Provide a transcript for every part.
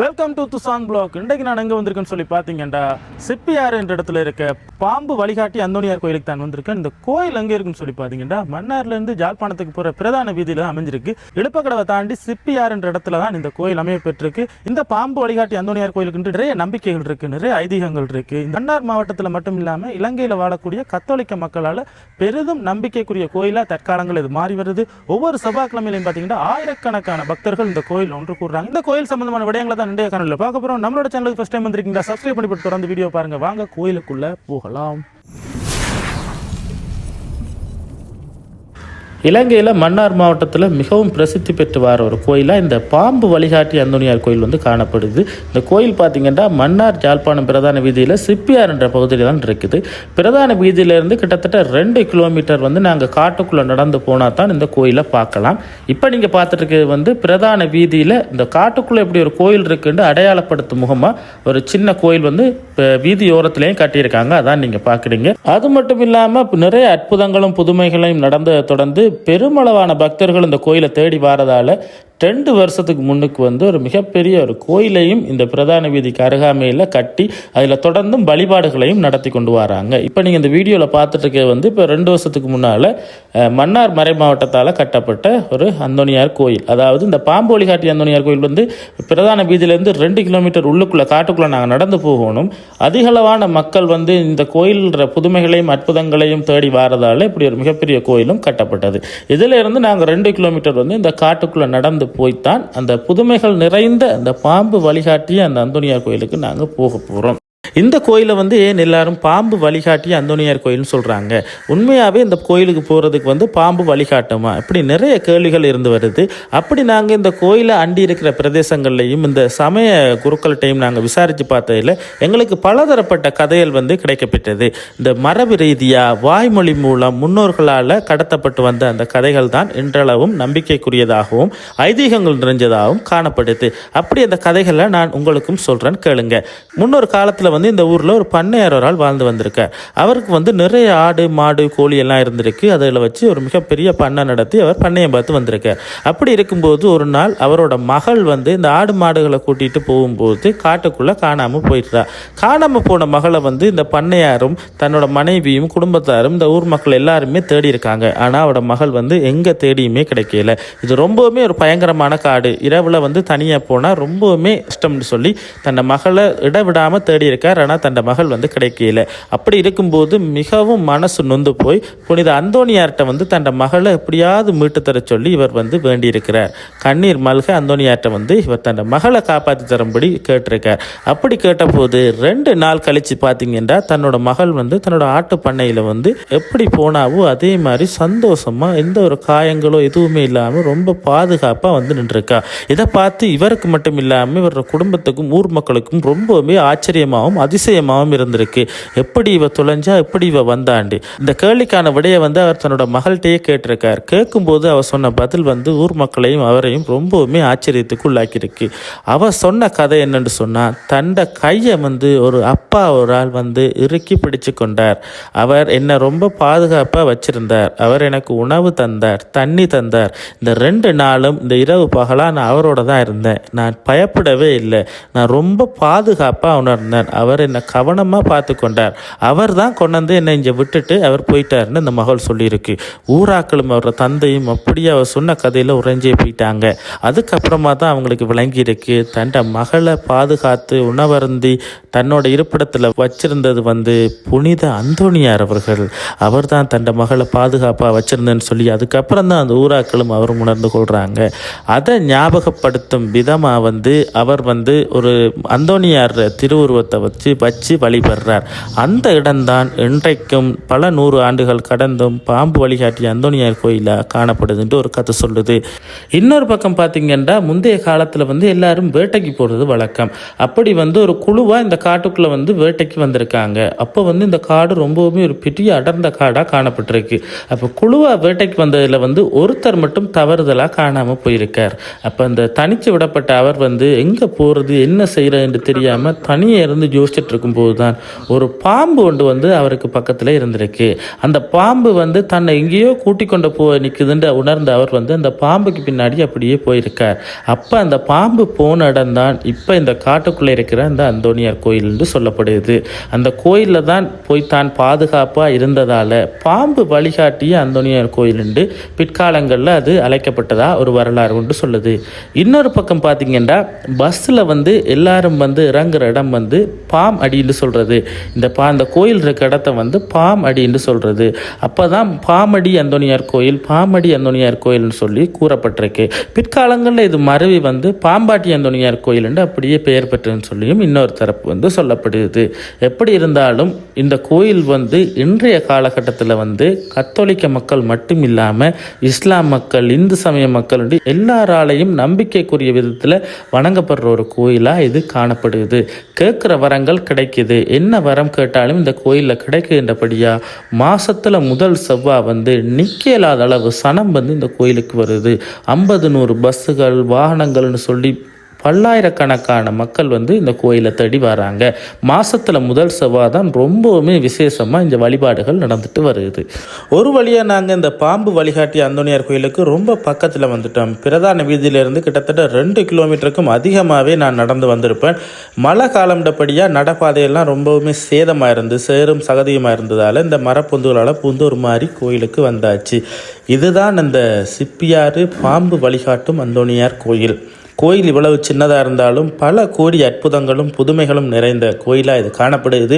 Welcome to துசான் black. இன்றைக்கு நான் எங்கே வந்திருக்கேன்னு சொல்லி பார்த்தீங்கன்னா சிப்பியார் என்ற இடத்துல இருக்க பாம்பு வழிகாட்டி அந்தோனியார் கோயிலுக்கு தான் வந்திருக்கேன். இந்த கோயில் எங்கே இருக்குன்னு சொல்லி பார்த்தீங்கன்னா மன்னார்லேருந்து ஜாழ்ப்பாணத்துக்கு போகிற பிரதான வீதியில் அமைஞ்சிருக்கு. இழுப்பக்கடவை தாண்டி சிப்பியார் என்ற இடத்துல தான் இந்த கோயில் அமைய பெற்றிருக்கு. இந்த பாம்பு வழிகாட்டி அந்தோனியார் கோயிலுக்கு நிறைய நம்பிக்கைகள் இருக்குது, நிறைய ஐதீகங்கள் இருக்குது. இந்த மன்னார் மாவட்டத்தில் மட்டும் இல்லாமல் இலங்கையில் வாழக்கூடிய கத்தோலிக்க மக்களால் பெரிதும் நம்பிக்கைக்குரிய கோயிலாக தற்காலங்கள் இது மாறி வருது. ஒவ்வொரு செவ்வாய்க்கிழமையிலையும் பார்த்தீங்கன்னா ஆயிரக்கணக்கான பக்தர்கள் இந்த கோயில் ஒன்று கூடுறாங்க. இந்த கோயில் சம்பந்தமான விடயங்களை இன்றைய காணொளியில் பார்க்க போறோம். நம்மளோட சேனலுக்கு ஃபர்ஸ்ட் டைம் வந்திருக்கீங்களா? சப்ஸ்கிரைப் பண்ணி போட்டு தொடர்ந்து வீடியோ பாருங்க. வாங்க கோயிலுக்குள்ள போகலாம். இலங்கையில் மன்னார் மாவட்டத்தில் மிகவும் பிரசித்தி பெற்று வர ஒரு கோயிலாக இந்த பாம்பு வழிகாட்டி அந்தோனியார் கோயில் வந்து காணப்படுது. இந்த கோயில் பார்த்திங்கன்னா மன்னார் ஜாழ்ப்பாணம் பிரதான வீதியில் சிப்பியார் என்ற பகுதியில் தான் இருக்குது. பிரதான வீதியிலேருந்து கிட்டத்தட்ட 2 கிலோமீட்டர் வந்து நாங்கள் காட்டுக்குள்ளே நடந்து போனால் தான் இந்த கோயிலை பார்க்கலாம். இப்போ நீங்கள் பார்த்துட்டு இருக்கிறது வந்து பிரதான வீதியில் இந்த காட்டுக்குள்ளே எப்படி ஒரு கோயில் இருக்குன்னு அடையாளப்படுத்தும் முகமாக ஒரு சின்ன கோயில் வந்து வீதியோரத்துலேயும் கட்டியிருக்காங்க. அதான் நீங்கள் பார்க்குறீங்க. அது மட்டும் இல்லாமல் நிறைய அற்புதங்களும் புதுமைகளையும் நடந்து தொடர்ந்து பெருமளவான பக்தர்கள் இந்த கோயிலை தேடி வரதால 2 வருஷத்துக்கு முன்னுக்கு வந்து ஒரு மிகப்பெரிய ஒரு கோயிலையும் இந்த பிரதான வீதிக்கு அருகாமையில் கட்டி அதில் தொடர்ந்தும் வழிபாடுகளையும் நடத்தி கொண்டு வராங்க. இப்போ நீங்கள் இந்த வீடியோவில் பார்த்துட்டு இருக்க வந்து இப்போ 2 வருஷத்துக்கு முன்னால் மன்னார் மறை மாவட்டத்தால் கட்டப்பட்ட ஒரு அந்தோனியார் கோயில். அதாவது இந்த பாம்பு வழிகாட்டி அந்தோனியார் கோயில் வந்து பிரதான வீதியிலேருந்து 2 கிலோமீட்டர் உள்ளுக்குள்ளே காட்டுக்குள்ளே நாங்கள் நடந்து போகணும். அதிகளவான மக்கள் வந்து இந்த கோயில் புதுமைகளையும் அற்புதங்களையும் தேடி வரதால் இப்படி ஒரு மிகப்பெரிய கோயிலும் கட்டப்பட்டது. இதில் இருந்து நாங்கள் 2 கிலோமீட்டர் வந்து இந்த காட்டுக்குள்ளே நடந்து போய்த்தான் அந்த புதுமைகள் நிறைந்த அந்த பாம்பு வழிகாட்டிய அந்த அந்தோனியார் கோயிலுக்கு நாங்கள் போக போகிறோம். இந்த கோயிலை வந்து ஏன் எல்லாரும் பாம்பு வழிகாட்டி அந்தோனியார் கோயில்னு சொல்கிறாங்க? உண்மையாகவே இந்த கோயிலுக்கு போகிறதுக்கு வந்து பாம்பு வழிகாட்டுமா? இப்படி நிறைய கேள்விகள் இருந்து வருது. அப்படி நாங்கள் இந்த கோயிலை அண்டி இருக்கிற பிரதேசங்கள்லையும் இந்த சமய குருக்கள்கிட்டையும் நாங்கள் விசாரித்து பார்த்ததில் எங்களுக்கு பலதரப்பட்ட கதைகள் வந்து கிடைக்கப்பட்டது. இந்த மரபு ரீதியாக வாய்மொழி மூலம் முன்னோர்களால் கடத்தப்பட்டு வந்த அந்த கதைகள் தான் இன்றளவும் நம்பிக்கைக்குரியதாகவும் ஐதீகங்கள் நிறைஞ்சதாகவும் காணப்படுது. அப்படி அந்த கதைகளை நான் உங்களுக்கும் சொல்கிறேன், கேளுங்க. முன்னொரு காலத்தில் வந்து இந்த ஊரில் ஒரு பண்ணையாரோரால் வாழ்ந்து வந்திருக்கார். அவருக்கு வந்து நிறைய ஆடு மாடு கோழி எல்லாம் இருந்திருக்கு. அதில் வச்சு ஒரு மிகப்பெரிய பண்ணை நடத்தி அவர் பண்ணையம் பார்த்து வந்திருக்கார். அப்படி இருக்கும்போது ஒரு நாள் அவரோட மகள் வந்து இந்த ஆடு மாடுகளை கூட்டிகிட்டு போகும்போது காட்டுக்குள்ளே காணாமல் போயிடுறா. காணாமல் போன மகளை வந்து இந்த பண்ணையாரும் தன்னோட மனைவியும் குடும்பத்தாரும் இந்த ஊர் மக்கள் எல்லாருமே தேடி இருக்காங்க. ஆனால் அவரோட மகள் வந்து எங்கே தேடியுமே கிடைக்கல. இது ரொம்பவுமே ஒரு பயங்கரமான காடு. இரவில் வந்து தனியாக போனால் ரொம்பவுமே இஷ்டம்னு சொல்லி தன்னை மகளை இடவிடாமல் தேடி இருக்கார். ஆனால் தன் மகள் வந்து கிடைக்கல. அப்படி இருக்கும்போது மிகவும் மனசு நொந்து போய் புனித அந்தோனியார்கிட்ட வந்து தன் மகளை எப்படியாவது மீட்டு தர சொல்லி இவர் வந்து வேண்டியிருக்கிறார். கண்ணீர் மல்க அந்தோனியார்கிட்ட வந்து இவர் தன் மகளை காப்பாற்றி தரும்படி கேட்டிருக்கார். அப்படி கேட்டபோது 2 நாள் கழித்து பார்த்தீங்கன்னா தன்னோட மகள் வந்து தன்னோட ஆட்டு பண்ணையில் வந்து எப்படி போனாவோ அதே மாதிரி சந்தோஷமாக எந்த ஒரு காயங்களோ எதுவுமே இல்லாமல் ரொம்ப பாதுகாப்பாக வந்து நின்றுருக்கா. இதை பார்த்து இவருக்கு மட்டும் இல்லாமல் இவரோட குடும்பத்துக்கும் ஊர் மக்களுக்கும் ரொம்பவுமே ஆச்சரியமாகவும் அதிசயமாகவும் இருந்திருக்கு. எப்படி இவ தொலைஞ்சா, எப்படி இவ வந்தாண்டு இந்த கேள்விக்கான விடையை வந்து அவர் தன்னோட மகள்கிட்டயே கேட்டிருக்கார். கேட்கும்போது அவர் சொன்ன பதில் வந்து ஊர் மக்களையும் அவரையும் ரொம்பவுமே ஆச்சரியத்துக்கு உள்ளாக்கியிருக்கு. அவர் சொன்ன கதை என்னன்னு சொன்னால், தண்ட கையை வந்து ஒரு அப்பா ஒரு ஆள் வந்து இறுக்கி பிடிச்சு கொண்டார். அவர் என்னை ரொம்ப பாதுகாப்பாக வச்சிருந்தார். அவர் எனக்கு உணவு தந்தார், தண்ணி தந்தார். இந்த 2 நாளும் இந்த இரவு பகலாக நான் அவரோட தான் இருந்தேன். நான் பயப்படவே இல்லை. நான் ரொம்ப பாதுகாப்பாக உணர்ந்தேன். அவர் என்னை கவனமாக பார்த்து கொண்டார். அவர் தான் கொண்டாந்து என்னை இங்கே விட்டுட்டு அவர் போயிட்டாருன்னு இந்த மகள் சொல்லியிருக்கு. ஊராக்களும் அவரோட தந்தையும் அப்படியே அவர் சொன்ன கதையில் உறைஞ்சே போயிட்டாங்க. அதுக்கப்புறமா தான் அவங்களுக்கு விளங்கியிருக்கு தன்னை மகளை பாதுகாத்து உணவருந்தி தன்னோட இருப்பிடத்தில் வச்சிருந்தது வந்து புனித அந்தோனியார் அவர்கள். அவர் தான் தன் மகளை பாதுகாப்பாக வச்சிருந்தேன்னு சொல்லி அதுக்கப்புறம் தான் அந்த ஊராக்களும் அவர் உணர்ந்து கொள்கிறாங்க. அதை ஞாபகப்படுத்தும் விதமாக வந்து அவர் வந்து ஒரு அந்தோனியார் திருவுருவத்தை வச்சு வழிபடுறார். அந்த இடம்தான் இன்றைக்கும் பல 100 ஆண்டுகள் கடந்தும் பாம்பு வழிகாட்டிய அந்தோனியார் கோயிலாக காணப்படுதுன்ட்டு ஒரு கதை சொல்லுது. இன்னொரு பக்கம் பார்த்தீங்கன்னா முந்தைய காலத்தில் வந்து எல்லாரும் வேட்டைக்கு போகிறது வழக்கம். அப்படி வந்து ஒரு குழுவாக இந்த காட்டுக்குள்ளே வந்து வேட்டைக்கு வந்திருக்காங்க. அப்போ வந்து இந்த காடு ரொம்பவுமே ஒரு பெரிய அடர்ந்த காடாக காணப்பட்டிருக்கு. அப்போ குழுவாக வேட்டைக்கு வந்ததில் வந்து ஒருத்தர் மட்டும் தவறுதலாக காணாமல் போயிருக்கார். அப்போ அந்த தனிச்சு விடப்பட்ட அவர் வந்து எங்கே போகிறது என்ன செய்கிறதுன்னு தெரியாமல் தனியே இருந்து யோசிச்சுட்டு இருக்கும்போது தான் ஒரு பாம்பு ஒன்று வந்து அவருக்கு பக்கத்தில் இருந்திருக்கு. அந்த பாம்பு வந்து தன்னை எங்கேயோ கூட்டிக் கொண்டு நிற்குதுன்னு உணர்ந்த அவர் வந்து அந்த பாம்புக்கு பின்னாடி அப்படியே போயிருக்கார். அப்போ அந்த பாம்பு போன இடம் தான் இப்போ இந்த காட்டுக்குள்ளே இருக்கிற அந்த அந்தோனியார் கோயில் என்று சொல்லப்படுது. அந்த கோயிலில் தான் போய் தான் பாதுகாப்பாக இருந்ததால் பாம்பு வழிகாட்டிய அந்தோனியார் கோயில் என்று பிற்காலங்களில் அது அழைக்கப்பட்டதா ஒரு வரலாறு ஒன்று சொல்லுது. இன்னொரு பக்கம் பார்த்தீங்கன்னா பஸ்ஸில் வந்து எல்லாரும் வந்து இறங்குற இடம் வந்து பாம் அடின்னு சொல்கிறது. இந்த கோயில் இருக்க இடத்த வந்து பாம் அடின்னு சொல்கிறது. அப்போ தான் பாமடி அந்தோனியார் கோயில், பாமடி அந்தோனியார் கோயில்னு சொல்லி கூறப்பட்டிருக்கு. பிற்காலங்களில் இது மருவி வந்து பாம்பாட்டி அந்தோனியார் கோயில் என்று அப்படியே பெயர் பெற்றுன்னு சொல்லியும் இன்னொரு தரப்பு வந்து சொல்லப்படுது. எப்படி இருந்தாலும் இந்த கோயில் வந்து இன்றைய காலகட்டத்தில் வந்து கத்தோலிக்க மக்கள் மட்டும் இல்லாமல் இஸ்லாம் மக்கள், இந்து சமய மக்கள் எல்லாராலையும் நம்பிக்கைக்குரிய விதத்தில் வணங்கப்படுற ஒரு கோயிலாக இது காணப்படுது. கேட்குற வரங்கள் கிடைக்குது. என்ன வரம் கேட்டாலும் இந்த கோயிலில் கிடைக்கின்றபடியாக மாசத்துல முதல் செவ்வாய் வந்து நிற்கலாத அளவு சனம் வந்து இந்த கோயிலுக்கு வருது. 50-100 பஸ்ஸுகள், வாகனங்கள்னு சொல்லி பல்லாயிரக்கணக்கான மக்கள் வந்து இந்த கோயிலை தேடி வராங்க. மாசத்துல முதல் செவ்வாய் தான் ரொம்பவுமே விசேஷமாக இந்த வழிபாடுகள் நடந்துட்டு வருது. ஒரு வழியாக நாங்கள் இந்த பாம்பு வழிகாட்டி அந்தோனியார் கோயிலுக்கு ரொம்ப பக்கத்தில் வந்துட்டோம். பிரதான வீதியிலிருந்து கிட்டத்தட்ட 2 கிலோமீட்டருக்கும் அதிகமாகவே நான் நடந்து வந்திருப்பேன். மழை காலம்டப்படியாக நடப்பாதையெல்லாம் ரொம்பவுமே சேதமாக இருந்து சேரும் சகதியமாக இருந்ததால் இந்த மரப்பொந்துகளால் பூந்து ஒரு மாதிரி கோயிலுக்கு வந்தாச்சு. இதுதான் அந்த சிப்பியாறு பாம்பு வழிகாட்டும் அந்தோனியார் கோயில். கோயில் இவ்வளவு சின்னதாக இருந்தாலும் பல கோடி அற்புதங்களும் புதுமைகளும் நிறைந்த கோயிலாக இது காணப்படுது.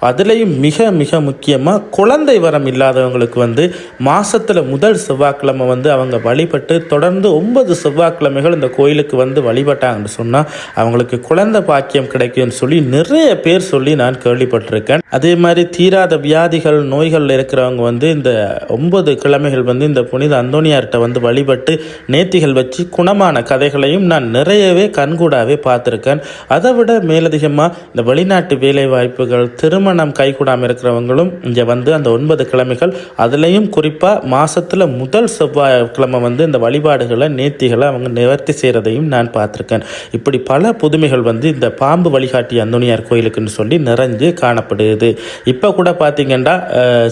அதுலேயும் மிக மிக முக்கியமாக குழந்தை வரம் இல்லாதவங்களுக்கு வந்து மாதத்தில் முதல் செவ்வாய்க்கிழமை வந்து அவங்க வழிபட்டு தொடர்ந்து 9 செவ்வாய்க்கிழமைகள் இந்த கோயிலுக்கு வந்து வழிபட்டாங்கன்னு சொன்னால் அவங்களுக்கு குழந்தை பாக்கியம் கிடைக்கும்னு சொல்லி நிறைய பேர் சொல்லி நான் கேள்விப்பட்டிருக்கேன். அதே மாதிரி தீராத வியாதிகள், நோய்கள் இருக்கிறவங்க வந்து இந்த 9 கிழமைகள் வந்து இந்த புனித அந்தோனியார்கிட்ட வந்து வழிபட்டு நேர்த்திகள் வச்சு குணமான கதைகளையும் நான் நிறையவே கண்கூடாவே பார்த்துருக்கேன். அதை விட மேலதிகமாக இந்த வெளிநாட்டு வேலை வாய்ப்புகள், திருமணம் கைகூடாமல் இருக்கிறவங்களும் இங்கே வந்து அந்த 9 கிழமைகள், அதுலேயும் குறிப்பாக மாதத்தில் முதல் செவ்வாய்க்கிழமை வந்து இந்த வழிபாடுகளை நேர்த்திகளை அவங்க நிவர்த்தி செய்கிறதையும் நான் பார்த்துருக்கேன். இப்படி பல புதுமைகள் வந்து இந்த பாம்பு வழிகாட்டி அந்தோனியார் கோயிலுக்குன்னு சொல்லி நிறைஞ்சு காணப்படுது. இப்போ கூட பார்த்தீங்கன்னா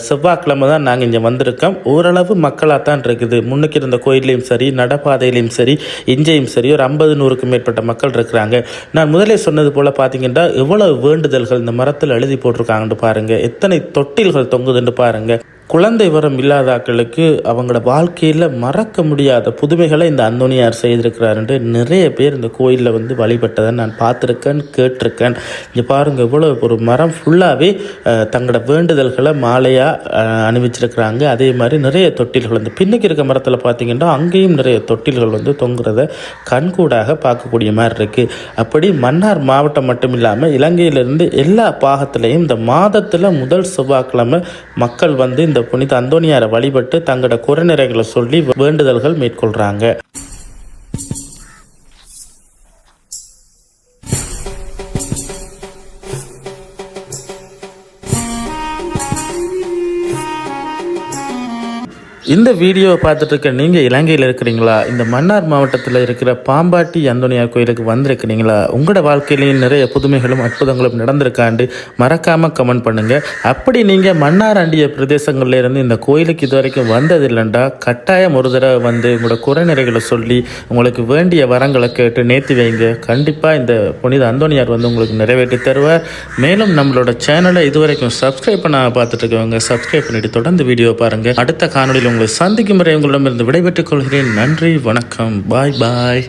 செவ்வாய்க்கிழமை தான் நாங்கள் இங்கே வந்திருக்கோம். ஓரளவு மக்களாக தான் இருக்குது. முன்னுக்கு இருந்த கோயிலையும் சரி, நடப்பாதையிலையும் சரி, இஞ்சையும் சரி ஒரு 50-100க்கும் மேற்பட்ட மக்கள் இருக்கிறாங்க. நான் முதலே சொன்னது போல் பார்த்தீங்கன்னா எவ்வளவு வேண்டுதல்கள் இந்த மரத்தில் எழுதி போட்டிருக்காங்கன்னு பாருங்கள். எத்தனை தொட்டில்கள் தொங்குதுன்னு பாருங்கள். குழந்தை வரம் இல்லாதாக்களுக்கு அவங்களோட வாழ்க்கையில் மறக்க முடியாத புதுமைகளை இந்த அந்தோனியார் செய்திருக்கிறாருன்ட்டு நிறைய பேர் இந்த கோயிலில் வந்து வழிபட்டதை நான் பார்த்துருக்கேன், கேட்டிருக்கேன். இங்கே பாருங்கள், இவ்வளோ ஒரு மரம் ஃபுல்லாகவே தங்களோட வேண்டுதல்களை மாலையாக அணிவிச்சிருக்கிறாங்க. அதே மாதிரி நிறைய தொட்டில்கள், இந்த பின்னுக்கு இருக்க மரத்தில் பார்த்திங்கன்னா அங்கேயும் நிறைய தொட்டில்கள் வந்து தொங்குறத கண்கூடாக பார்க்கக்கூடிய மாதிரி இருக்குது. அப்படி மன்னார் மாவட்டம் மட்டும் இல்லாமல் இலங்கையிலிருந்து எல்லா பாகத்திலையும் இந்த மாதத்தில் முதல் செவ்வாய்க்கிழமை மக்கள் வந்து இந்த புனித அந்தோனியாரை வழிபட்டு தங்களோட குறைநிறைகளை சொல்லி வேண்டுதல்கள் மேற்கொள்றாங்க. இந்த வீடியோவை பார்த்துட்டு இருக்க நீங்கள் இலங்கையில் இருக்கிறீங்களா? இந்த மன்னார் மாவட்டத்தில் இருக்கிற பாம்பாட்டி அந்தோனியார் கோயிலுக்கு வந்திருக்கிறீங்களா? உங்களோட வாழ்க்கையிலையும் நிறைய புதுமைகளும் அற்புதங்களும் நடந்திருக்காண்டு மறக்காமல் கமெண்ட் பண்ணுங்கள். அப்படி நீங்கள் மன்னார் ஆண்டிய பிரதேசங்களில் இருந்து இந்த கோயிலுக்கு இது வரைக்கும் வந்ததில்லைண்டா கட்டாயம் ஒரு தடவை வந்து உங்களோட குறைநிறைகளை சொல்லி உங்களுக்கு வேண்டிய வரங்களை கேட்டு நேர்த்தி வைங்க. கண்டிப்பாக இந்த புனித அந்தோனியார் வந்து உங்களுக்கு நிறைவேற்றி தருவார். மேலும் நம்மளோட சேனலை இதுவரைக்கும் சப்ஸ்கிரைப் பண்ண பார்த்துட்டு இருக்கவங்க சப்ஸ்கிரைப் பண்ணிட்டு தொடர்ந்து வீடியோ பாருங்கள். அடுத்த காணொலியில் உங்களை சந்திக்கும் வரை உங்களிடமிருந்து விடைபெற்றுக் கொள்கிறேன். நன்றி, வணக்கம், பாய் பாய்.